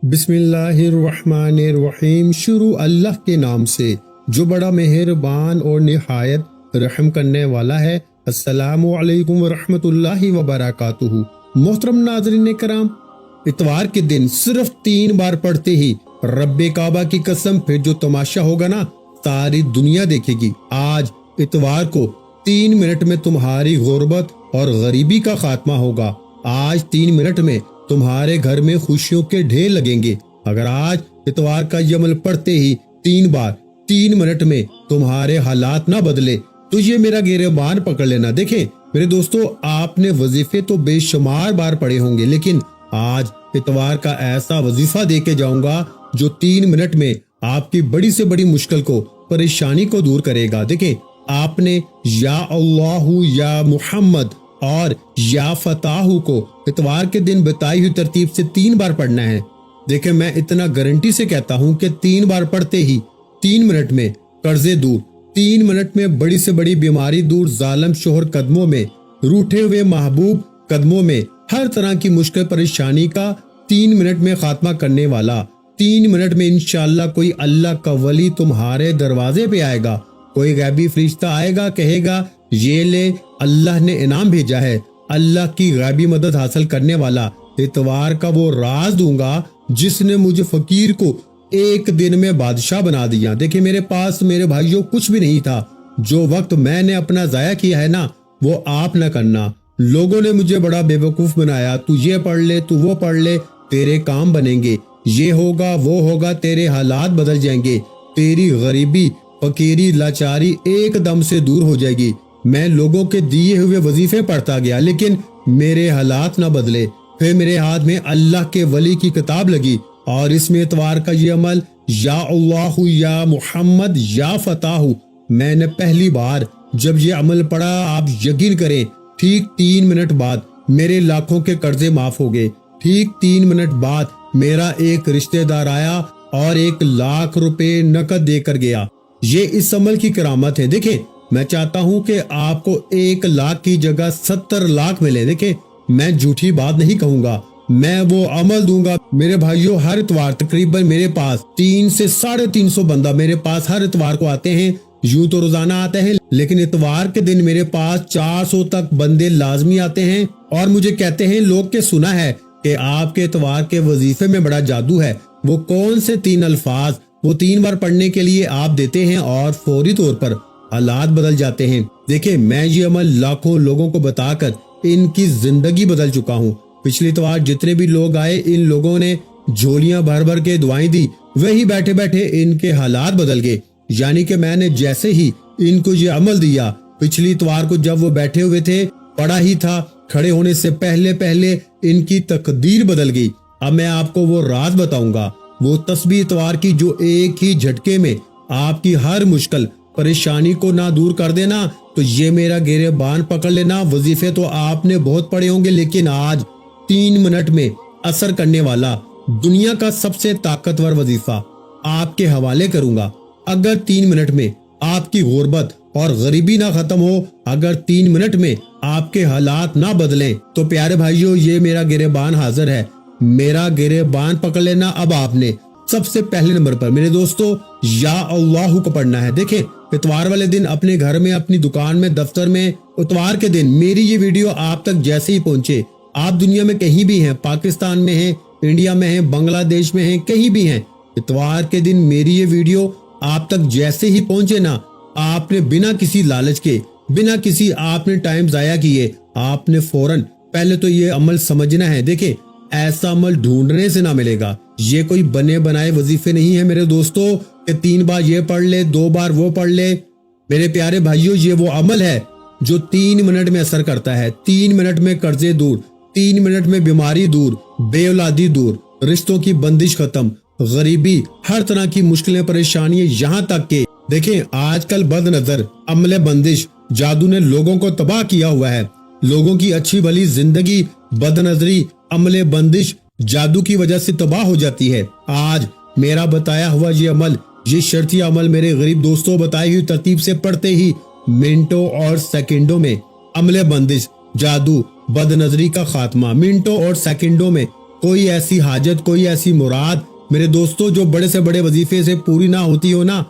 بسم اللہ الرحمن الرحیم۔ شروع اللہ کے نام سے جو بڑا مہربان اور نہایت رحم کرنے والا ہے۔ السلام علیکم ورحمۃ اللہ وبرکاتہ۔ محترم ناظرین کرام، اتوار کے دن صرف 3 بار پڑھتے ہی رب کعبہ کی قسم پھر جو تماشا ہوگا نا، ساری دنیا دیکھے گی۔ آج اتوار کو 3 منٹ میں تمہاری غربت اور غریبی کا خاتمہ ہوگا۔ آج 3 منٹ میں تمہارے گھر میں خوشیوں کے ڈھیر لگیں گے۔ اگر آج اتوار کا یہ عمل پڑھتے ہی 3 بار 3 منٹ میں تمہارے حالات نہ بدلے تو یہ میرا گریبان پکڑ لینا۔ دیکھیں میرے دوستو، آپ نے وظیفے تو بے شمار بار پڑھے ہوں گے، لیکن آج اتوار کا ایسا وظیفہ دے کے جاؤں گا جو 3 منٹ میں آپ کی بڑی سے بڑی مشکل کو، پریشانی کو دور کرے گا۔ دیکھیں آپ نے یا اللہ یا محمد اور یا فتاح کو اتوار کے دن بتائی ہوئی ترتیب سے 3 بار پڑھنا ہے۔ دیکھیں میں اتنا گارنٹی سے کہتا ہوں کہ 3 بار پڑھتے ہی 3 منٹ میں قرضے دور، 3 منٹ میں بڑی سے بڑی بیماری دور، ظالم شوہر قدموں میں، روٹھے ہوئے محبوب قدموں میں، ہر طرح کی مشکل پریشانی کا 3 منٹ میں خاتمہ کرنے والا۔ 3 منٹ میں انشاءاللہ کوئی اللہ کا ولی تمہارے دروازے پہ آئے گا، کوئی غیبی فرشتہ آئے گا، کہے گا یہ لے اللہ نے انعام بھیجا ہے، اللہ کی غیبی مدد حاصل کرنے والا۔ اتوار کا وہ راز دوں گا جس نے مجھے فقیر کو ایک دن میں بادشاہ بنا دیا۔ دیکھیں میرے پاس میرے بھائیوں کچھ بھی نہیں تھا۔ جو وقت میں نے اپنا ضائع کیا ہے نا، وہ آپ نہ کرنا۔ لوگوں نے مجھے بڑا بے وقوف بنایا، تو یہ پڑھ لے، تو وہ پڑھ لے، تیرے کام بنیں گے، یہ ہوگا وہ ہوگا، تیرے حالات بدل جائیں گے، تیری غریبی فقیری لاچاری ایک دم سے دور ہو جائے گی۔ میں لوگوں کے دیے ہوئے وظیفے پڑھتا گیا، لیکن میرے حالات نہ بدلے۔ پھر میرے ہاتھ میں اللہ کے ولی کی کتاب لگی اور اس میں اتوار کا یہ عمل یا اللہ یا محمد یا فتاح، میں نے پہلی بار جب یہ عمل پڑھا، آپ یقین کریں ٹھیک 3 منٹ بعد میرے لاکھوں کے قرضے معاف ہو گئے۔ ٹھیک 3 منٹ بعد میرا ایک رشتہ دار آیا اور 1 لاکھ روپے نقد دے کر گیا۔ یہ اس عمل کی کرامت ہے۔ دیکھیں میں چاہتا ہوں کہ آپ کو 1 لاکھ کی جگہ 70 لاکھ ملے۔ دیکھیں میں جھوٹی بات نہیں کہوں گا، میں وہ عمل دوں گا۔ میرے بھائیوں ہر اتوار تقریباً میرے پاس 300 سے 350 بندہ میرے پاس ہر اتوار کو آتے ہیں۔ یوں تو روزانہ آتے ہیں، لیکن اتوار کے دن میرے پاس 400 تک بندے لازمی آتے ہیں اور مجھے کہتے ہیں لوگ کہ سنا ہے کہ آپ کے اتوار کے وظیفے میں بڑا جادو ہے۔ وہ کون سے 3 الفاظ وہ 3 بار پڑھنے کے لیے آپ دیتے ہیں اور فوری طور پر حالات بدل جاتے ہیں۔ دیکھیں میں یہ عمل لاکھوں لوگوں کو بتا کر ان کی زندگی بدل چکا ہوں۔ پچھلی اتوار جتنے بھی لوگ آئے، ان لوگوں نے جھولیاں بھر بھر کے دعائیں دی، وہی بیٹھے بیٹھے ان کے حالات بدل گئے۔ یعنی کہ میں نے جیسے ہی ان کو یہ عمل دیا، پچھلی اتوار کو جب وہ بیٹھے ہوئے تھے، پڑھا ہی تھا، کھڑے ہونے سے پہلے پہلے ان کی تقدیر بدل گئی۔ اب میں آپ کو وہ راز بتاؤں گا، وہ تسبیح اتوار کی جو ایک ہی جھٹکے میں آپ کی ہر مشکل پریشانی کو نہ دور کر دینا۔ تو یہ میرا گریبان پکڑ لینا۔ وظیفے تو آپ نے بہت پڑھے ہوں گے، لیکن آج 3 منٹ میں اثر کرنے والا دنیا کا سب سے طاقتور وظیفہ آپ کے حوالے کروں گا۔ اگر 3 منٹ میں آپ کی غربت اور غریبی نہ ختم ہو، اگر 3 منٹ میں آپ کے حالات نہ بدلیں، تو پیارے بھائیوں یہ میرا گریبان حاضر ہے۔ میرا گریبان پکڑ لینا۔ اب آپ نے سب سے پہلے نمبر پر میرے دوستو یا اللہ کو پڑھنا ہے۔ دیکھیں اتوار والے دن اپنے گھر میں، اپنی دکان میں، دفتر میں، اتوار کے دن میری یہ ویڈیو آپ تک جیسے ہی پہنچے، آپ دنیا میں کہیں بھی ہیں، پاکستان میں ہیں، انڈیا میں ہیں، بنگلہ دیش میں ہیں، کہیں بھی ہیں، اتوار کے دن میری یہ ویڈیو آپ تک جیسے ہی پہنچے نا، آپ نے بنا کسی لالچ کے، بنا کسی آپ نے ٹائم ضائع کیے، آپ نے فوراً پہلے تو یہ عمل سمجھنا ہے۔ دیکھیں ایسا عمل ڈھونڈنے سے نہ ملے گا۔ یہ کوئی بنے بنائے وظیفے نہیں ہے میرے دوستو کہ 3 بار یہ پڑھ لے، 2 بار وہ پڑھ لے۔ میرے پیارے بھائیوں یہ وہ عمل ہے جو 3 منٹ میں اثر کرتا ہے۔ 3 منٹ میں قرضے دور، 3 منٹ میں بیماری دور، بے اولادی دور، رشتوں کی بندش ختم، غریبی، ہر طرح کی مشکلیں پریشانیاں، یہاں تک کہ دیکھیں آج کل بد نظر عمل بندش جادو نے لوگوں کو تباہ کیا ہوا ہے۔ لوگوں کی اچھی بھلی زندگی بد نظری عمل بندش جادو کی وجہ سے تباہ ہو جاتی ہے۔ آج میرا بتایا ہوا یہ عمل، یہ شرطی عمل میرے غریب دوستوں بتائی ہوئی ترتیب سے پڑھتے ہی منٹوں اور سیکنڈوں میں عمل بندش جادو بد نظری کا خاتمہ، منٹوں اور سیکنڈوں میں کوئی ایسی حاجت، کوئی ایسی مراد میرے دوستوں جو بڑے سے بڑے وظیفے سے پوری نہ ہوتی ہو نا،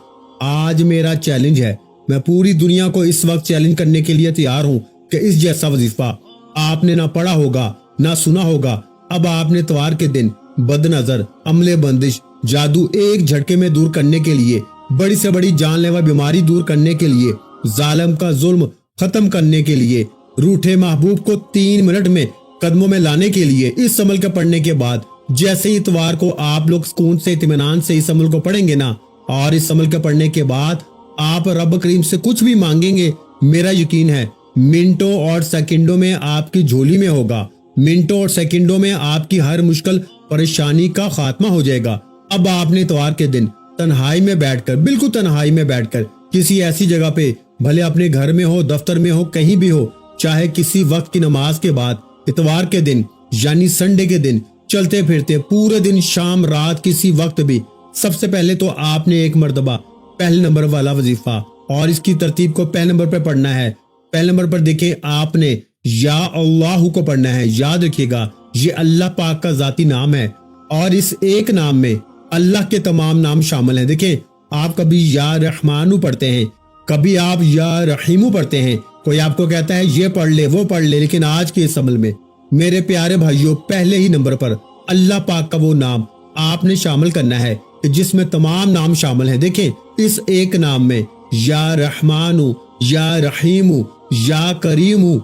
آج میرا چیلنج ہے، میں پوری دنیا کو اس وقت چیلنج کرنے کے لیے تیار ہوں کہ اس جیسا وظیفہ آپ نے نہ پڑھا ہوگا نہ سنا ہوگا، اب آپ نے اتوار کے دن بد نظر، عملے بندش، جادو ایک جھٹکے میں دور کرنے کے لیے، بڑی سے بڑی جان لیوا بیماری دور کرنے کے لیے، ظالم کا ظلم ختم کرنے کے لیے، روٹھے محبوب کو 3 منٹ میں قدموں میں لانے کے لیے اس عمل کے پڑھنے کے بعد جیسے ہی اتوار کو آپ لوگ سکون سے اطمینان سے اس عمل کو پڑھیں گے نا، اور اس عمل کے پڑھنے کے بعد آپ رب کریم سے کچھ بھی مانگیں گے، میرا یقین ہے منٹوں اور سیکنڈوں میں آپ کی جھولی میں ہوگا، منٹوں اور سیکنڈوں میں آپ کی ہر مشکل پریشانی کا خاتمہ ہو جائے گا۔ اب آپ نے اتوار کے دن تنہائی میں بیٹھ کر، بالکل تنہائی میں بیٹھ کر، کسی ایسی جگہ پہ، بھلے اپنے گھر میں ہو، دفتر میں ہو، کہیں بھی ہو، چاہے کسی وقت کی نماز کے بعد، اتوار کے دن یعنی سنڈے کے دن چلتے پھرتے پورے دن، شام رات کسی وقت بھی، سب سے پہلے تو آپ نے ایک مرتبہ پہلے نمبر والا وظیفہ اور اس کی ترتیب کو پہلے نمبر پر پڑھنا ہے۔ پہلے نمبر پر دیکھیں آپ نے یا اللہ کو پڑھنا ہے، یاد رکھیے گا یہ اللہ پاک کا ذاتی نام ہے اور اس ایک نام میں اللہ کے تمام نام شامل ہیں۔ دیکھیں آپ کبھی یا رحمانو پڑھتے ہیں، کبھی آپ یا رحیمو پڑھتے ہیں، کوئی آپ کو کہتا ہے یہ پڑھ لے وہ پڑھ لے، لیکن آج کے اس عمل میں میرے پیارے بھائیوں پہلے ہی نمبر پر اللہ پاک کا وہ نام آپ نے شامل کرنا ہے کہ جس میں تمام نام شامل ہیں۔ دیکھیں اس ایک نام میں یا رحمانو، یا رحیمو، یا کریمو،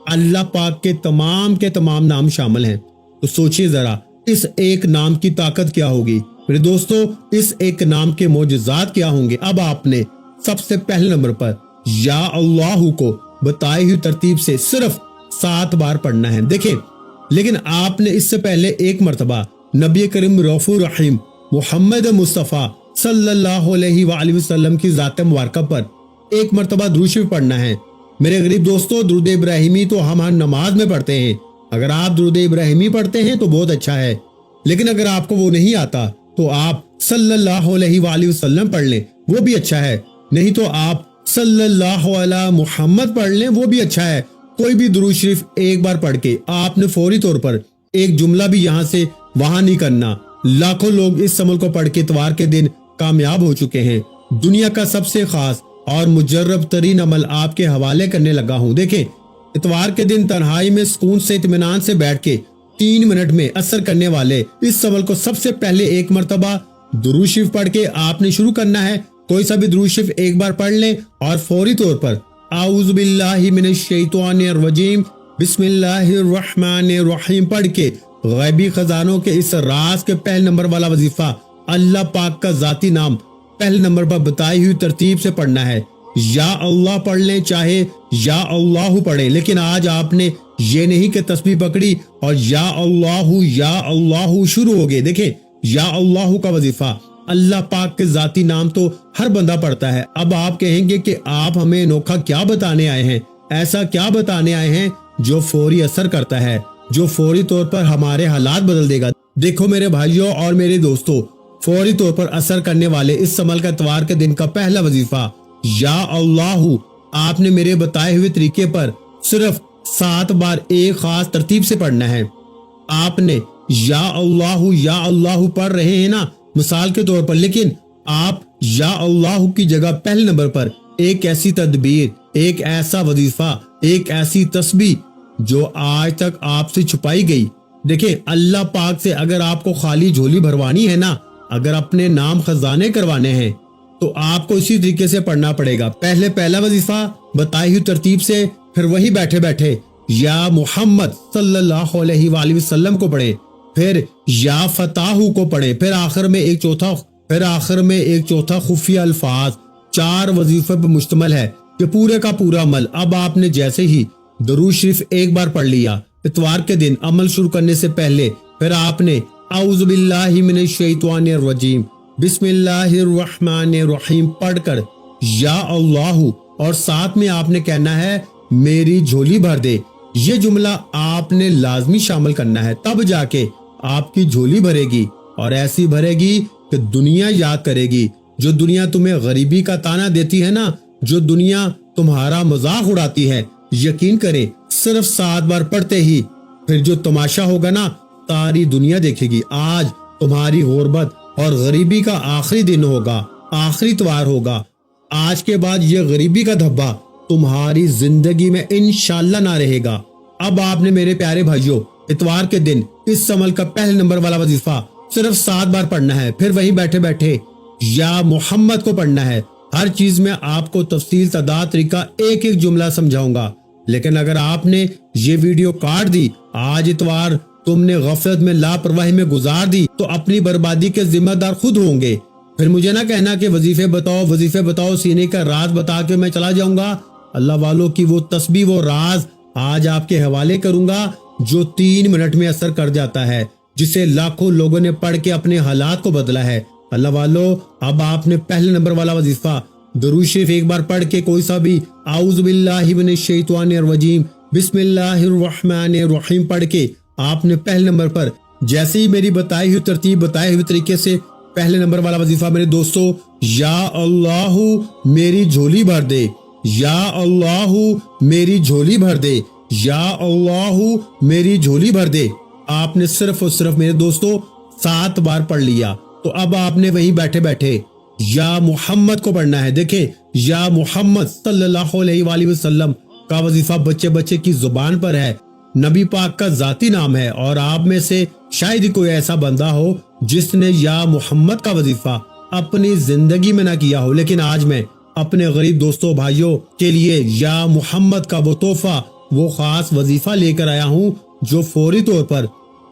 اللہ پاک کے تمام نام شامل ہیں۔ تو سوچئے ذرا اس ایک نام کی طاقت کیا ہوگی میرے دوستو، اس ایک نام کے معجزات کیا ہوں گے۔ اب آپ نے سب سے پہلے نمبر پر یا اللہ کو بتائی ہوئی ترتیب سے صرف 7 بار پڑھنا ہے۔ دیکھیں لیکن آپ نے اس سے پہلے ایک مرتبہ نبی کریم رؤوف رحیم محمد مصطفیٰ صلی اللہ علیہ وآلہ وسلم کی ذات مبارکہ پر ایک مرتبہ درود شریف پڑھنا ہے۔ میرے غریب دوستو درود ابراہیمی تو ہم ہر نماز میں پڑھتے ہیں، اگر آپ درود ابراہیمی پڑھتے ہیں تو بہت اچھا ہے، لیکن اگر آپ کو وہ نہیں آتا تو آپ صلی اللہ علیہ وآلہ وسلم پڑھ لیں، وہ بھی اچھا ہے، نہیں تو آپ صلی اللہ علیہ محمد پڑھ لیں، وہ بھی اچھا ہے۔ کوئی بھی درود شریف ایک بار پڑھ کے آپ نے فوری طور پر ایک جملہ بھی یہاں سے وہاں نہیں کرنا۔ لاکھوں لوگ اس عمل کو پڑھ کے اتوار کے دن کامیاب ہو چکے ہیں۔ دنیا کا سب سے خاص اور مجرب ترین عمل آپ کے حوالے کرنے لگا ہوں۔ دیکھیں اتوار کے دن تنہائی میں سکون سے اطمینان سے بیٹھ کے 3 منٹ میں اثر کرنے والے اس عمل کو سب سے پہلے ایک مرتبہ درود شریف پڑھ کے آپ نے شروع کرنا ہے۔ کوئی سا بھی درود شریف ایک بار پڑھ لیں اور فوری طور پر اعوذ باللہ من الشیطان الرجیم بسم اللہ الرحمن الرحیم پڑھ کے غیبی خزانوں کے اس راز کے پہلے نمبر والا وظیفہ اللہ پاک کا ذاتی نام پہلے نمبر پر بتائی ہوئی ترتیب سے پڑھنا ہے۔ یا اللہ پڑھ لیں چاہے یا اللہ پڑھیں، لیکن آج آپ نے یہ نہیں کہ تسبیح پکڑی اور یا اللہ شروع ہو گئے۔ دیکھیں یا اللہ کا وظیفہ اللہ پاک کے ذاتی نام تو ہر بندہ پڑھتا ہے۔ اب آپ کہیں گے کہ آپ ہمیں انوکھا کیا بتانے آئے ہیں، ایسا کیا بتانے آئے ہیں جو فوری اثر کرتا ہے، جو فوری طور پر ہمارے حالات بدل دے گا۔ دیکھو میرے بھائیوں اور میرے دوستوں، فوری طور پر اثر کرنے والے اس عمل کا اتوار کے دن کا پہلا وظیفہ یا اللہ آپ نے میرے بتائے ہوئے طریقے پر صرف 7 بار ایک خاص ترتیب سے پڑھنا ہے۔ آپ نے یا اللہ پڑھ رہے ہیں نا مثال کے طور پر، لیکن آپ یا اللہ کی جگہ پہلے نمبر پر ایک ایسی تدبیر، ایک ایسا وظیفہ، ایک ایسی تسبیح جو آج تک آپ سے چھپائی گئی۔ دیکھیں اللہ پاک سے اگر آپ کو خالی جھولی بھروانی ہے نا، اگر اپنے نام خزانے کروانے ہیں تو آپ کو اسی طریقے سے پڑھنا پڑے گا۔ پہلے پہلا وظیفہ بتائی ہوئی ترتیب سے، پھر وہی بیٹھے بیٹھے یا محمد صلی اللہ علیہ وآلہ وسلم کو پڑھیں، پھر یا فتح کو پڑھیں، پھر آخر میں ایک چوتھا خفیہ الفاظ۔ 4 وظیفے پر مشتمل ہے کہ پورے کا پورا عمل۔ اب آپ نے جیسے ہی درود شریف ایک بار پڑھ لیا اتوار کے دن عمل شروع کرنے سے پہلے، پھر آپ نے اعوذ باللہ من الشیطان الرجیم بسم اللہ الرحمن الرحیم پڑھ کر یا اللہ اور ساتھ میں آپ نے کہنا ہے میری جھولی بھر دے۔ یہ جملہ آپ نے لازمی شامل کرنا ہے، تب جا کے آپ کی جھولی بھرے گی اور ایسی بھرے گی کہ دنیا یاد کرے گی۔ جو دنیا تمہیں غریبی کا تانا دیتی ہے نا، جو دنیا تمہارا مذاق اڑاتی ہے، یقین کریں صرف 7 بار پڑھتے ہی پھر جو تماشا ہوگا نا ساری دنیا دیکھے گی۔ آج تمہاری غربت اور غریبی کا آخری دن ہوگا، آخری اتوار ہوگا۔ آج کے بعد یہ غریبی کا دھبا تمہاری زندگی میں انشاءاللہ نہ رہے گا۔ اب آپ نے میرے پیارے بھائیوں اتوار کے دن اس عمل کا پہلے نمبر والا وظیفہ صرف 7 بار پڑھنا ہے، پھر وہیں بیٹھے بیٹھے یا محمد کو پڑھنا ہے۔ ہر چیز میں آپ کو تفصیل تعداد طریقہ ایک ایک جملہ سمجھاؤں گا، لیکن اگر آپ نے یہ ویڈیو کاٹ دی، آج اتوار تم نے غفلت میں لاپرواہی میں گزار دی، تو اپنی بربادی کے ذمہ دار خود ہوں گے۔ پھر مجھے نہ کہنا کہ وظیفے بتاؤ سینے کا راز بتا کے میں چلا جاؤں گا۔ اللہ والوں کی وہ تسبیح وہ راز آج آپ کے حوالے کروں گا جو 3 منٹ میں اثر کر جاتا ہے، جسے لاکھوں لوگوں نے پڑھ کے اپنے حالات کو بدلا ہے۔ اللہ والوں اب آپ نے پہلے نمبر والا وظیفہ درود شریف ایک بار پڑھ کے کوئی سا بھی اعوذ باللہ من الشیطان الرجیم بسم اللہ الرحمن الرحیم پڑھ کے آپ نے پہلے نمبر پر جیسے ہی میری بتائی ہوئی ترتیب بتائے ہوئے طریقے سے پہلے نمبر والا وظیفہ میرے دوستو، یا اللہ میری جھولی بھر دے، یا اللہ میری جھولی بھر دے، یا اللہ میری جھولی بھر دے، آپ نے صرف اور صرف میرے دوستو 7 بار پڑھ لیا۔ تو اب آپ نے وہیں بیٹھے بیٹھے یا محمد کو پڑھنا ہے۔ دیکھیں یا محمد صلی اللہ علیہ وآلہ وسلم کا وظیفہ بچے کی زبان پر ہے، نبی پاک کا ذاتی نام ہے، اور آپ میں سے شاید ہی کوئی ایسا بندہ ہو جس نے یا محمد کا وظیفہ اپنی زندگی میں نہ کیا ہو، لیکن آج میں اپنے غریب دوستوں بھائیوں کے لیے یا محمد کا وہ تحفہ وہ خاص وظیفہ لے کر آیا ہوں جو فوری طور پر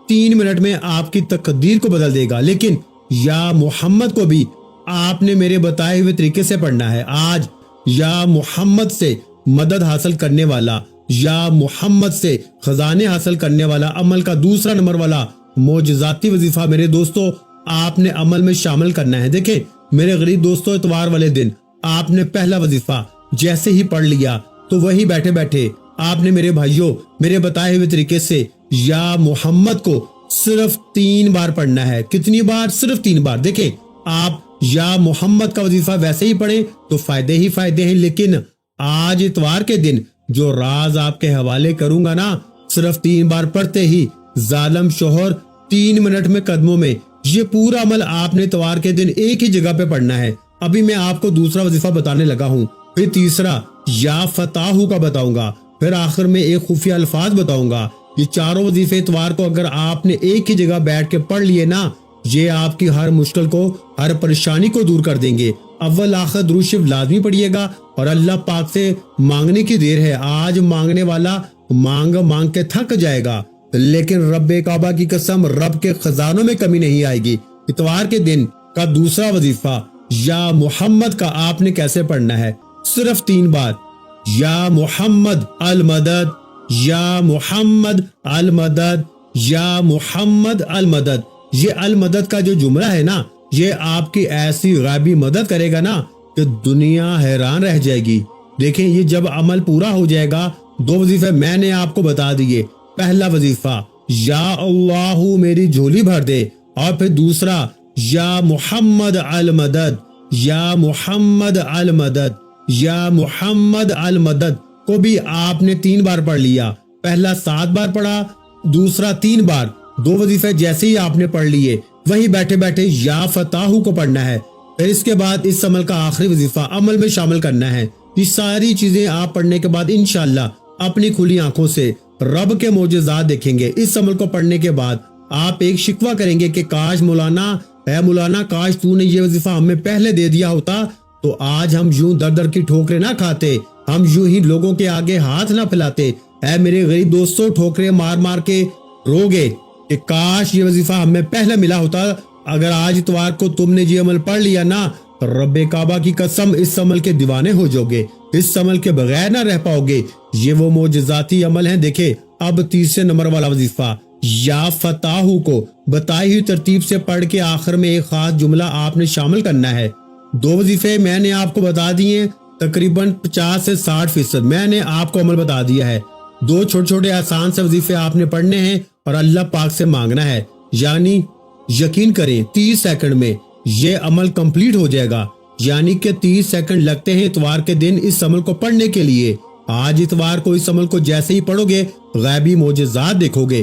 3 منٹ میں آپ کی تقدیر کو بدل دے گا۔ لیکن یا محمد کو بھی آپ نے میرے بتائے ہوئے طریقے سے پڑھنا ہے۔ آج یا محمد سے مدد حاصل کرنے والا، یا محمد سے خزانے حاصل کرنے والا عمل کا دوسرا نمبر والا معجزاتی وظیفہ میرے دوستو آپ نے عمل میں شامل کرنا ہے۔ دیکھیں میرے غریب دوستو اتوار والے دن آپ نے پہلا وظیفہ جیسے ہی پڑھ لیا تو وہی بیٹھے بیٹھے آپ نے میرے بھائیوں میرے بتائے ہوئے طریقے سے یا محمد کو صرف 3 بار پڑھنا ہے۔ کتنی بار؟ صرف 3 بار۔ دیکھیں آپ یا محمد کا وظیفہ ویسے ہی پڑھیں تو فائدے ہی فائدے ہیں، لیکن آج اتوار کے دن جو راز آپ کے حوالے کروں گا نا، صرف 3 بار پڑھتے ہی ظالم شوہر 3 منٹ میں قدموں میں، یہ پورا عمل آپ نے اتوار کے دن ایک ہی جگہ پہ پڑھنا ہے۔ ابھی میں آپ کو دوسرا وظیفہ بتانے لگا ہوں، پھر تیسرا یا فتاحو کا بتاؤں گا، پھر آخر میں ایک خفیہ الفاظ بتاؤں گا۔ یہ چاروں وظیفے اتوار کو اگر آپ نے ایک ہی جگہ بیٹھ کے پڑھ لیے نا، یہ آپ کی ہر مشکل کو ہر پریشانی کو دور کر دیں گے۔ اول آخر درود شریف لازمی پڑھیے گا، اور اللہ پاک سے مانگنے کی دیر ہے۔ آج مانگنے والا مانگ کے تھک جائے گا، لیکن رب کعبہ کی قسم رب کے خزانوں میں کمی نہیں آئے گی۔ اتوار کے دن کا دوسرا وظیفہ یا محمد کا آپ نے کیسے پڑھنا ہے؟ صرف 3 بار یا محمد المدد، یا محمد المدد، یا محمد المدد۔ یہ المدد کا جو جملہ ہے نا، یہ آپ کی ایسی غیبی مدد کرے گا نا کہ دنیا حیران رہ جائے گی۔ دیکھیں یہ جب عمل پورا ہو جائے گا، 2 وظیفے میں نے آپ کو بتا دیے۔ پہلا وظیفہ یا اللہ میری جھولی بھر دے، اور پھر دوسرا یا محمد المدد، یا محمد المدد، یا محمد المدد کو بھی آپ نے 3 بار پڑھ لیا۔ پہلا 7 بار پڑھا، دوسرا 3 بار۔ 2 وظیفے جیسے ہی آپ نے پڑھ لیے وہی بیٹھے بیٹھے یا فتاحو کو پڑھنا ہے۔ پھر اس کے بعد اس عمل کا آخری وظیفہ عمل میں شامل کرنا ہے۔ یہ ساری چیزیں آپ پڑھنے کے بعد انشاءاللہ اپنی کھلی آنکھوں سے رب کے معجزات دیکھیں گے۔ اس عمل کو پڑھنے کے بعد آپ ایک شکوہ کریں گے کہ کاش مولانا، اے مولانا کاش تو نے یہ وظیفہ ہمیں پہلے دے دیا ہوتا تو آج ہم یوں در در کی ٹھوکریں نہ کھاتے، ہم یوں ہی لوگوں کے آگے ہاتھ نہ پھیلاتے۔ اے میرے غریب دوستوں ٹھوکریں مار مار کے روگے کہ کاش یہ وظیفہ ہمیں پہلے ملا ہوتا۔ اگر آج اتوار کو تم نے یہ عمل پڑھ لیا نا، رب کعبہ کی قسم اس عمل کے دیوانے ہو جاؤ گے، اس عمل کے بغیر نہ رہ پاؤ گے۔ یہ وہ معجزاتی عمل ہیں۔ دیکھیں اب تیسرے نمبر والا وظیفہ یا فتاحو کو بتائی ہوئی ترتیب سے پڑھ کے آخر میں ایک خاص جملہ آپ نے شامل کرنا ہے۔ 2 وظیفے میں نے آپ کو بتا دیے، تقریباً 50 سے 60% میں نے آپ کو عمل بتا دیا ہے۔ 2 چھوٹے چھوٹے آسان سے وظیفے آپ نے پڑھنے ہیں اور اللہ پاک سے مانگنا ہے، یعنی یقین کریں 30 سیکنڈ میں یہ عمل کمپلیٹ ہو جائے گا۔ یعنی کہ 30 سیکنڈ لگتے ہیں اتوار کے دن اس عمل کو پڑھنے کے لیے۔ آج اتوار کو اس عمل کو جیسے ہی پڑھو گے غیبی معجزات دیکھو گے۔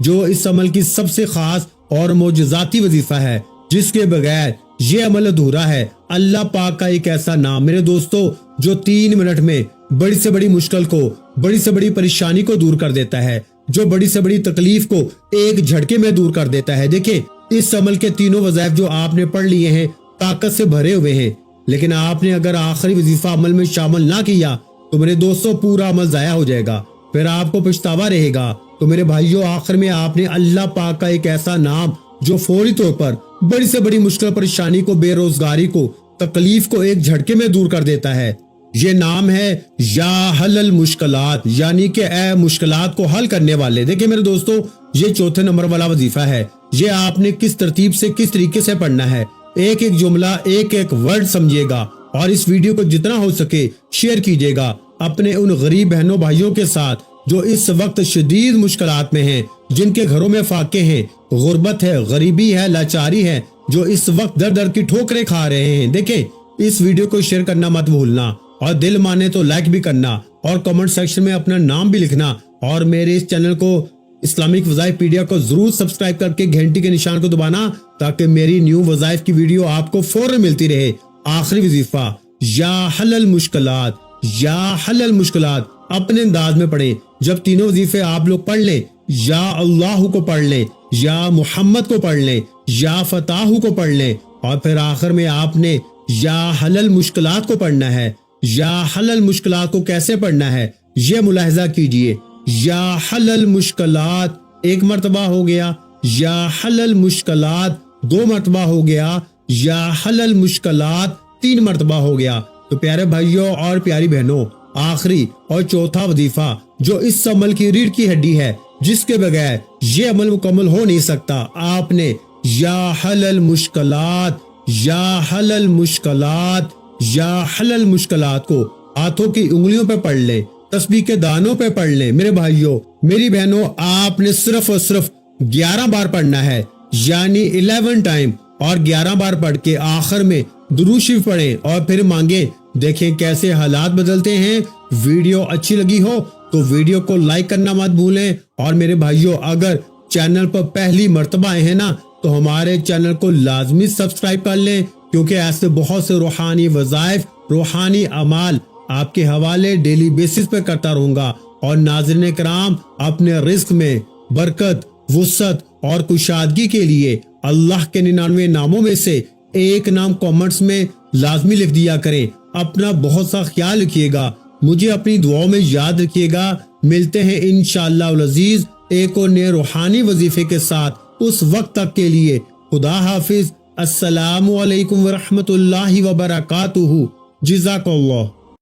جو اس عمل کی سب سے خاص اور معجزاتی وظیفہ ہے جس کے بغیر یہ عمل ادھورا ہے۔ اللہ پاک کا ایک ایسا نام میرے دوستو جو 3 منٹ میں بڑی سے بڑی مشکل کو، بڑی سے بڑی پریشانی کو دور کر دیتا ہے، جو بڑی سے بڑی تکلیف کو ایک جھٹکے میں دور کر دیتا ہے۔ دیکھیں اس عمل کے تینوں وظائف جو آپ نے پڑھ لیے ہیں طاقت سے بھرے ہوئے ہیں، لیکن آپ نے اگر آخری وظیفہ عمل میں شامل نہ کیا تو میرے دوستو پورا عمل ضائع ہو جائے گا، پھر آپ کو پچھتاوا رہے گا۔ تو میرے بھائیوں آخر میں آپ نے اللہ پاک کا ایک ایسا نام جو فوری طور پر بڑی سے بڑی مشکل پریشانی کو، بے روزگاری کو، تکلیف کو ایک جھٹکے میں دور کر دیتا ہے، یہ نام ہے یا حل المشکلات، یعنی کہ اے مشکلات کو حل کرنے والے۔ دیکھیں میرے دوستو یہ چوتھے نمبر والا وظیفہ ہے، یہ آپ نے کس ترتیب سے کس طریقے سے پڑھنا ہے، ایک ایک جملہ ایک ایک ورڈ سمجھے گا اور اس ویڈیو کو جتنا ہو سکے شیئر کیجیے گا اپنے ان غریب بہنوں بھائیوں کے ساتھ جو اس وقت شدید مشکلات میں ہیں، جن کے گھروں میں فاقے ہیں، غربت ہے، غریبی ہے، لاچاری ہے، جو اس وقت در در کی ٹھوکریں کھا رہے ہیں۔ دیکھیں اس ویڈیو کو شیئر کرنا مت بھولنا اور دل مانے تو لائک بھی کرنا اور کمنٹ سیکشن میں اپنا نام بھی لکھنا، اور میرے اس چینل کو اسلامک وظائف پیڈیا کو ضرور سبسکرائب کر کے گھنٹی کے نشان کو دبانا تاکہ میری نیو وظائف کی ویڈیو آپ کو فوراً ملتی رہے۔ آخری وظیفہ یا حل المشکلات، یا حل المشکلات اپنے انداز میں پڑھیں۔ جب تینوں وظیفے آپ لوگ پڑھ لیں، یا اللہ کو پڑھ لیں، یا محمد کو پڑھ لیں، یا فتح کو پڑھ لیں، اور پھر آخر میں آپ نے یا حل المشکلات کو پڑھنا ہے۔ یا حل المشکلات کو کیسے پڑھنا ہے یہ ملاحظہ کیجئے، یا حل المشکلات 1 مرتبہ ہو گیا، یا حل المشکلات 2 مرتبہ ہو گیا، یا حل المشکلات 3 مرتبہ ہو گیا۔ تو پیارے بھائیوں اور پیاری بہنوں آخری اور چوتھا وظیفہ جو اس عمل کی ریڑھ کی ہڈی ہے، جس کے بغیر یہ عمل مکمل ہو نہیں سکتا، آپ نے یا حل المشکلات، یا حل المشکلات، یا حل المشکلات کو ہاتھوں کی انگلیوں پہ پڑھ لیں، تسبیح کے دانوں پہ پڑھ لیں۔ میرے بھائیوں میری بہنوں آپ نے صرف اور صرف 11 بار پڑھنا ہے، یعنی 11 ٹائم، اور 11 بار پڑھ کے آخر میں درود شریف پڑھیں اور پھر مانگیں۔ دیکھیں کیسے حالات بدلتے ہیں۔ ویڈیو اچھی لگی ہو تو ویڈیو کو لائک کرنا مت بھولیں، اور میرے بھائیوں اگر چینل پر پہلی مرتبہ آئے ہیں نا تو ہمارے چینل کو لازمی سبسکرائب کر لیں، کیونکہ ایسے بہت سے روحانی وظائف، روحانی اعمال آپ کے حوالے ڈیلی بیسس پہ کرتا رہوں گا۔ اور ناظرین کرام اپنے رزق میں برکت، وسعت اور کشادگی کے لیے اللہ کے 99 ناموں میں سے ایک نام کامنٹس میں لازمی لکھ دیا کریں۔ اپنا بہت سا خیال رکھیے گا، مجھے اپنی دعاؤں میں یاد رکھیے گا۔ ملتے ہیں انشاءاللہ العزیز ایک اور نئے روحانی وظیفے کے ساتھ، اس وقت تک کے لیے خدا حافظ۔ السلام علیکم ورحمۃ اللہ وبرکاتہ۔ جزاک اللہ۔